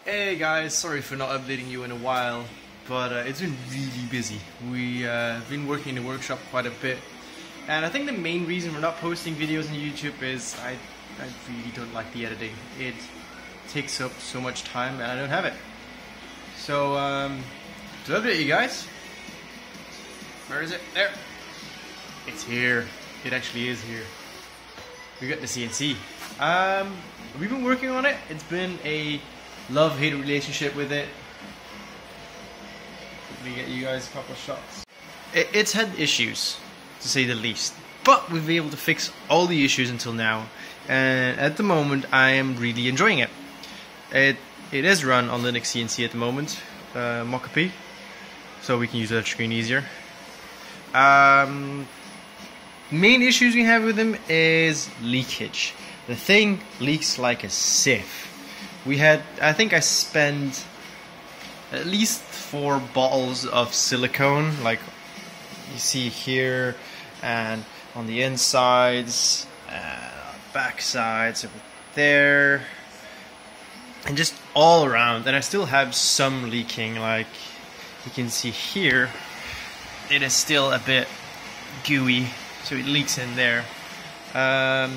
Hey guys, sorry for not updating you in a while, but it's been really busy. We've been working in the workshop quite a bit, and I think the main reason we're not posting videos on YouTube is I really don't like the editing. It takes up so much time and I don't have it. So to update you guys, where is it? There! It's here. It actually is here. We got the CNC. We've been working on it. It's been a love-hate relationship with it. Let me get you guys a couple of shots. It's had issues, to say the least, but we've been able to fix all the issues until now, and at the moment I am really enjoying it. It is run on Linux CNC at the moment, Mocapy, so we can use that screen easier. Main issues we have with them is leakage. The thing leaks like a sieve. I think I spent at least 4 bottles of silicone, like you see here, and on the insides, back sides, over there, and just all around. And I still have some leaking, like you can see here. It is still a bit gooey, so it leaks in there. I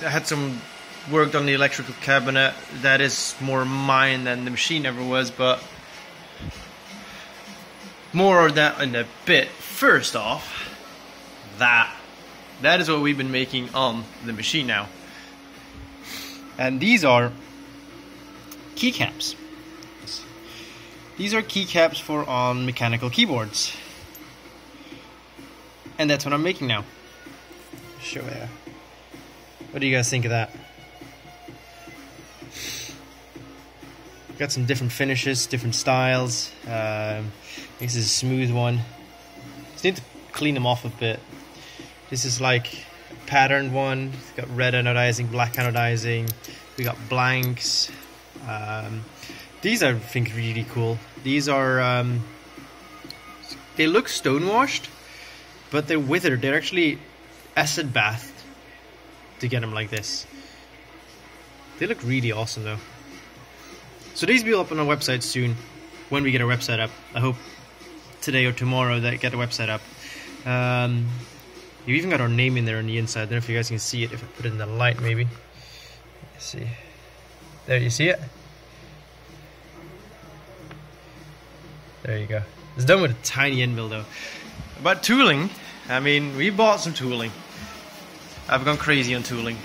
had some worked on the electrical cabinet. That is more mine than the machine ever was, but more of that in a bit. First off, that is what we've been making on the machine now, and these are keycaps. These are keycaps for on mechanical keyboards, and that's what I'm making now. Show you. What do you guys think of that? Got some different finishes, different styles. This is a smooth one. Just need to clean them off a bit. This is like a patterned one. It's got red anodizing, black anodizing. We got blanks. These I think really cool. These are they look stonewashed, but they're withered. They're actually acid bathed to get them like this. They look really awesome though. So these will be up on our website soon, when we get our website up. I hope today or tomorrow that get the website up. You've even got our name in there on the inside. I don't know if you guys can see it, if I put it in the light maybe. Let's see. There, you see it? There you go. It's done with a tiny end mill though. About tooling, I mean, we bought some tooling. I've gone crazy on tooling.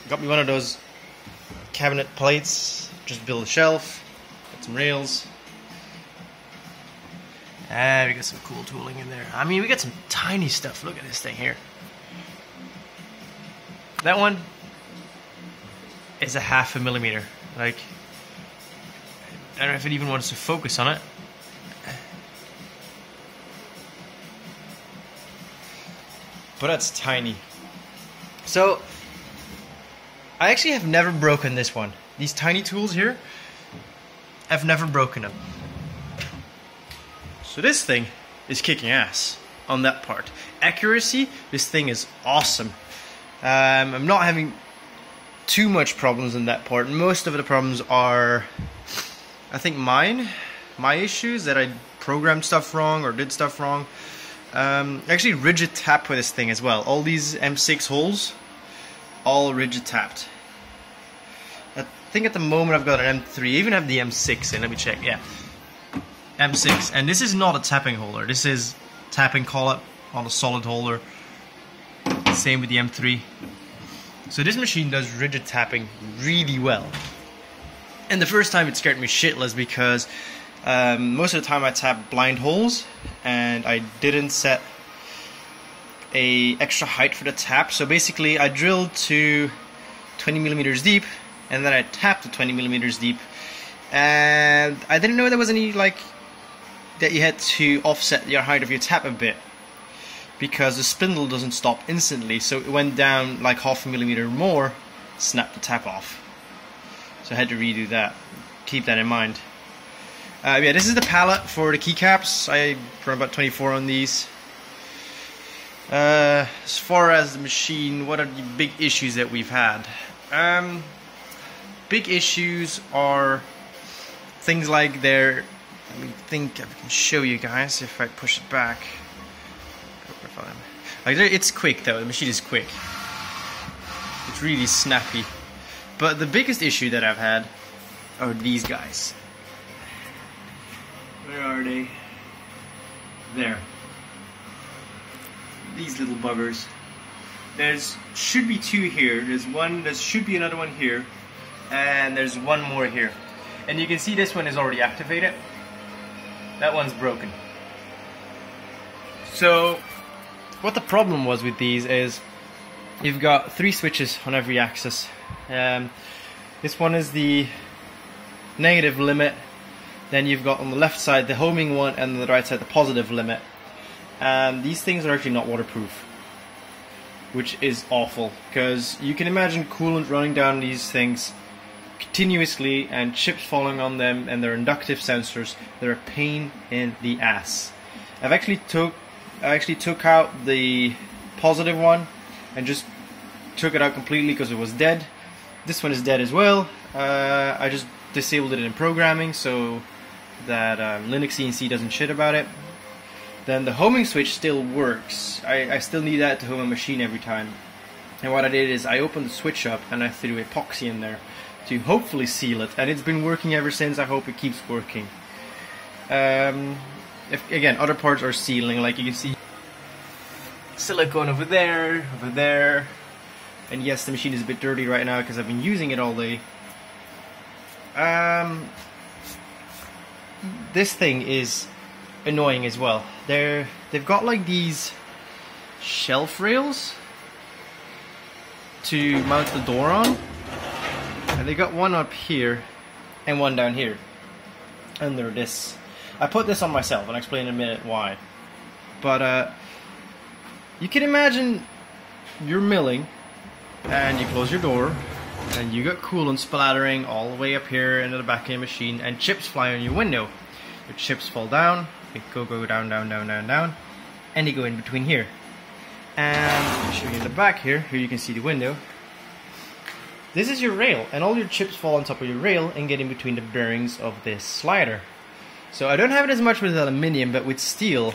Got me one of those cabinet plates. Just build a shelf, got some rails, and we got some cool tooling in there. I mean, we got some tiny stuff. Look at this thing here. That one is a 0.5 millimeter. Like, I don't know if it even wants to focus on it. But that's tiny. So, I actually have never broken this one. These tiny tools here, I've never broken them. So this thing is kicking ass on that part. Accuracy, this thing is awesome. I'm not having too much problems in that part. Most of the problems are, I think, my issues, that I programmed stuff wrong or did stuff wrong. Actually rigid tap with this thing as well. All these M6 holes, all rigid tapped. I think at the moment I've got an M3, I even have the M6 in, let me check, yeah. M6, and this is not a tapping holder, this is tapping collet on a solid holder. Same with the M3. So this machine does rigid tapping really well. And the first time it scared me shitless because most of the time I tap blind holes, and I didn't set a extra height for the tap. So basically I drilled to 20 millimeters deep, and then I tapped to 20 millimeters deep, and I didn't know there was any, like, that you had to offset your height of your tap a bit, because the spindle doesn't stop instantly, so it went down like 0.5 millimeter more, snapped the tap off. So I had to redo that. Keep that in mind. Yeah, this is the palette for the keycaps. I run about 24 on these. As far as the machine, what are the big issues that we've had? big issues are things like their, let me think if I can show you guys if I push it back. Like it's quick though, the machine is quick. It's really snappy. But the biggest issue that I've had are these guys. Where are they? There. These little buggers. There's should be two here. There's one, there should be another one here. And there's one more here. And you can see this one is already activated. That one's broken. So what the problem was with these is you've got 3 switches on every axis. This one is the negative limit. Then you've got on the left side the homing one, and on the right side the positive limit. These things are actually not waterproof, which is awful, because you can imagine coolant running down these things continuously and chips falling on them, and they're inductive sensors. They're a pain in the ass. I actually took out the positive one and just took it out completely because it was dead. This one is dead as well. I just disabled it in programming so that Linux CNC doesn't shit about it. Then the homing switch still works. I still need that to home a machine every time. And what I did is I opened the switch up and I threw epoxy in there to hopefully seal it. And it's been working ever since. I hope it keeps working. Again, other parts are sealing, like you can see silicone over there, and yes, the machine is a bit dirty right now because I've been using it all day. This thing is annoying as well. They've got like these shelf rails to mount the door on, and they got one up here and one down here under this. I put this on myself, and I'll explain in a minute why. But you can imagine you're milling and you close your door and you got coolant splattering all the way up here into the back of your machine, and chips fly on your window. Your chips fall down, they go down, and they go in between here. And I'll show you in the back here you can see the window. This is your rail, and all your chips fall on top of your rail and get in between the bearings of this slider. So I don't have it as much with aluminium, but with steel,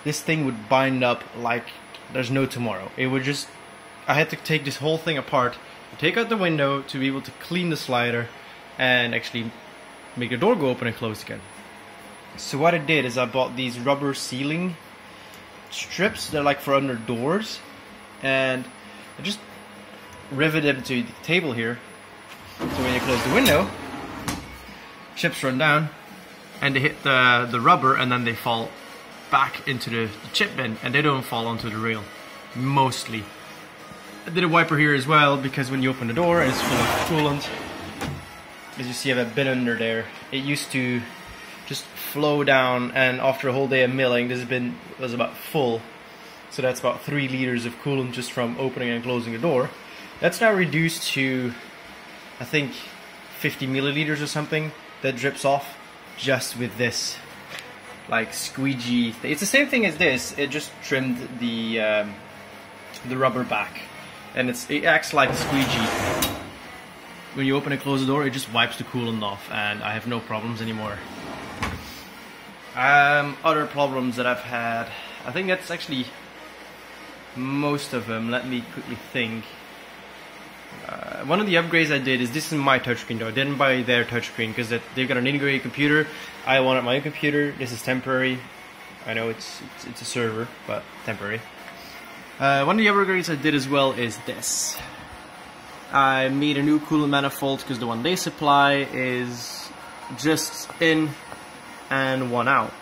this thing would bind up like there's no tomorrow. It would just, I had to take this whole thing apart, take out the window to be able to clean the slider and actually make the door go open and close again. So what I did is I bought these rubber sealing strips. They're like for under doors, and I just riveted them to the table here. So when you close the window, chips run down and they hit the rubber, and then they fall back into the chip bin, and they don't fall onto the rail, mostly. I did a wiper here as well, because when you open the door and it's full of coolant, as you see I have a bin under there, it used to just flow down, and after a whole day of milling, this bin was about full. So that's about 3 liters of coolant just from opening and closing the door. That's now reduced to, I think, 50 milliliters or something that drips off just with this like squeegee. It's the same thing as this, it just trimmed the rubber back, and it acts like a squeegee. When you open and close the door, it just wipes the coolant off, and I have no problems anymore. Other problems that I've had, I think that's actually most of them. Let me quickly think. One of the upgrades I did is, this is my touchscreen though, I didn't buy their touchscreen because they've got an integrated computer. I wanted my own computer. This is temporary. I know it's a server, but temporary. One of the upgrades I did as well is this. I made a new coolant manifold because the one they supply is just in and one out,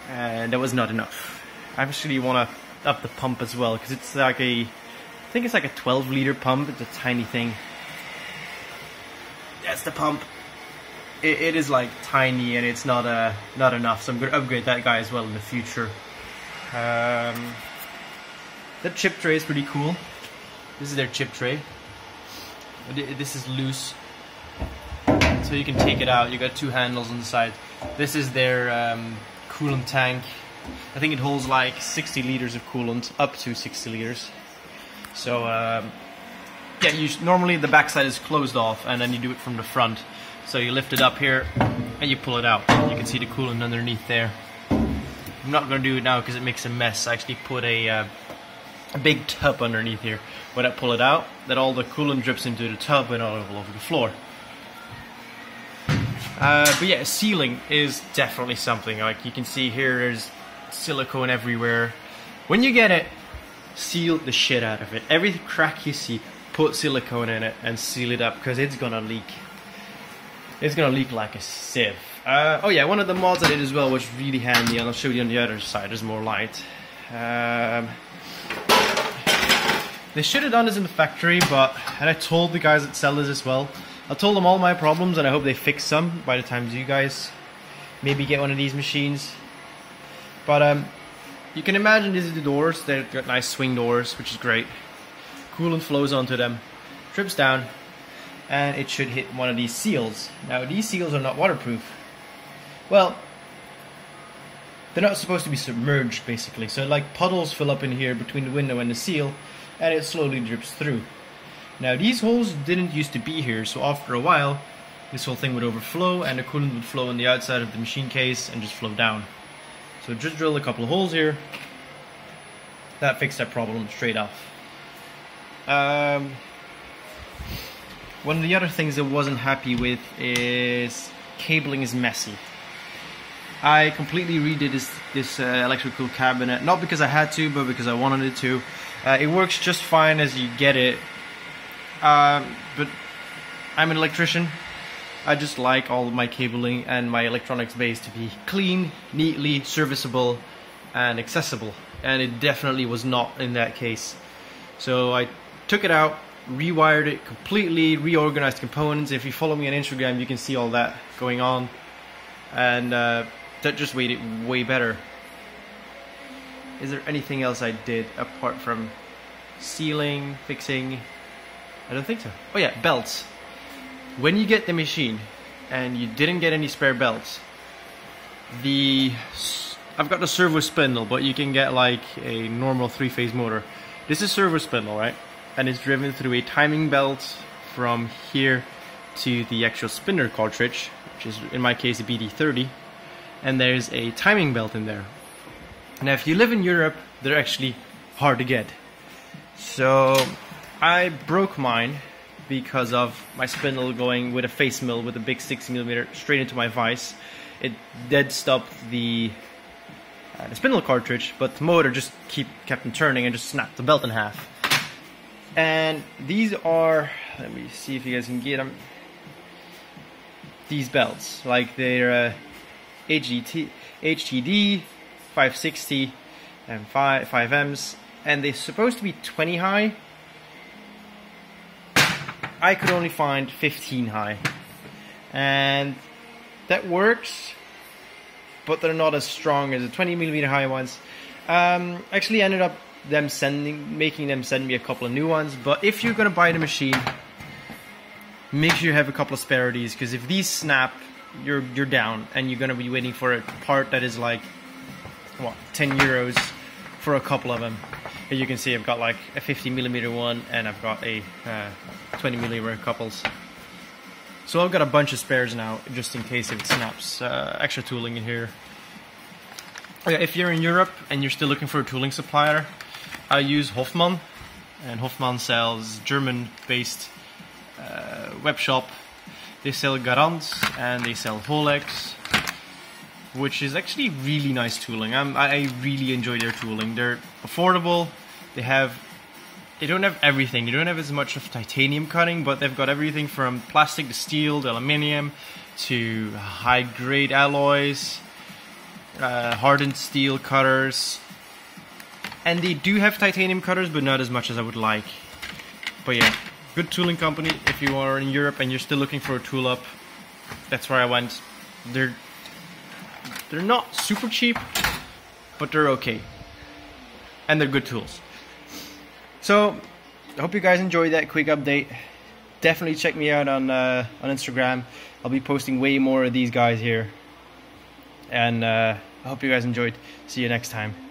and that was not enough. I actually want to up the pump as well, because it's like I think it's like a 12-liter pump. It's a tiny thing. That's the pump. It is like tiny, and it's not enough. So I'm going to upgrade that guy as well in the future. The chip tray is pretty cool. This is their chip tray. This is loose, so you can take it out. You got 2 handles on the side. This is their coolant tank. I think it holds like 60 liters of coolant, up to 60 liters. So yeah, normally the backside is closed off, and then you do it from the front. So you lift it up here, and you pull it out. You can see the coolant underneath there. I'm not going to do it now because it makes a mess. I actually put a big tub underneath here. When I pull it out, that all the coolant drips into the tub and all over the floor. But yeah, sealing is definitely something. Like you can see here, there's silicone everywhere. When you get it, seal the shit out of it. Every crack you see, put silicone in it and seal it up, because it's gonna leak. It's gonna leak like a sieve. Oh yeah, one of the mods I did as well was really handy, and I'll show you on the other side. There's more light. They should have done this in the factory, and I told the guys that sell this as well. I told them all my problems, and I hope they fix some by the time you guys maybe get one of these machines. But you can imagine these are the doors. They've got nice swing doors, which is great. Coolant flows onto them, drips down, and it should hit one of these seals. Now these seals are not waterproof. Well, they're not supposed to be submerged basically. So like puddles fill up in here between the window and the seal, and it slowly drips through. Now these holes didn't used to be here, so after a while this whole thing would overflow and the coolant would flow on the outside of the machine case and just flow down. So just drill a couple of holes here. That fixed that problem straight off. One of the other things I wasn't happy with is cabling is messy. I completely redid this electrical cabinet, not because I had to, but because I wanted it to. It works just fine as you get it, but I'm an electrician. I just like all of my cabling and my electronics base to be clean, neatly serviceable, and accessible, and it definitely was not in that case. So I took it out, rewired it completely, reorganized components. If you follow me on Instagram, you can see all that going on, and that just made it way better. Is there anything else I did apart from sealing, fixing? I don't think so. Oh yeah, belts. When you get the machine and you didn't get any spare belts, I've got the servo spindle, but you can get like a normal 3-phase motor. This is servo spindle, right? And it's driven through a timing belt from here to the actual spinner cartridge, which is in my case a BD30, and there's a timing belt in there. Now if you live in Europe, they're actually hard to get. So I broke mine because of my spindle going with a face mill with a big 60mm straight into my vise. It dead stopped the spindle cartridge, but the motor just kept on turning and just snapped the belt in half. And these are, let me see if you guys can get them, these belts, like they're HTD 560 and 5Ms, and they're supposed to be 20 high. I could only find 15 high, and that works, but they're not as strong as the 20mm high ones. Actually ended up making them send me a couple of new ones. But if you're gonna buy the machine, make sure you have a couple of spare of these, because if these snap, you're down, and you're gonna be waiting for a part that is like what, 10 euros for a couple of them. As you can see, I've got like a 50mm one, and I've got a 20mm couples. So I've got a bunch of spares now, just in case if it snaps. Extra tooling in here. If you're in Europe and you're still looking for a tooling supplier, I use Hoffmann, and Hoffmann sells German-based web shop. They sell Garant and they sell Holex, which is actually really nice tooling. I really enjoy their tooling. They're affordable. They don't have everything. They don't have as much of titanium cutting, but they've got everything from plastic to steel to aluminium to high-grade alloys, hardened steel cutters, and they do have titanium cutters, but not as much as I would like. But yeah, good tooling company. If you are in Europe and you're still looking for a tool up, that's where I went. They're not super cheap, but they're okay, and they're good tools. So I hope you guys enjoyed that quick update. Definitely check me out on Instagram. I'll be posting way more of these guys here, and I hope you guys enjoyed. See you next time.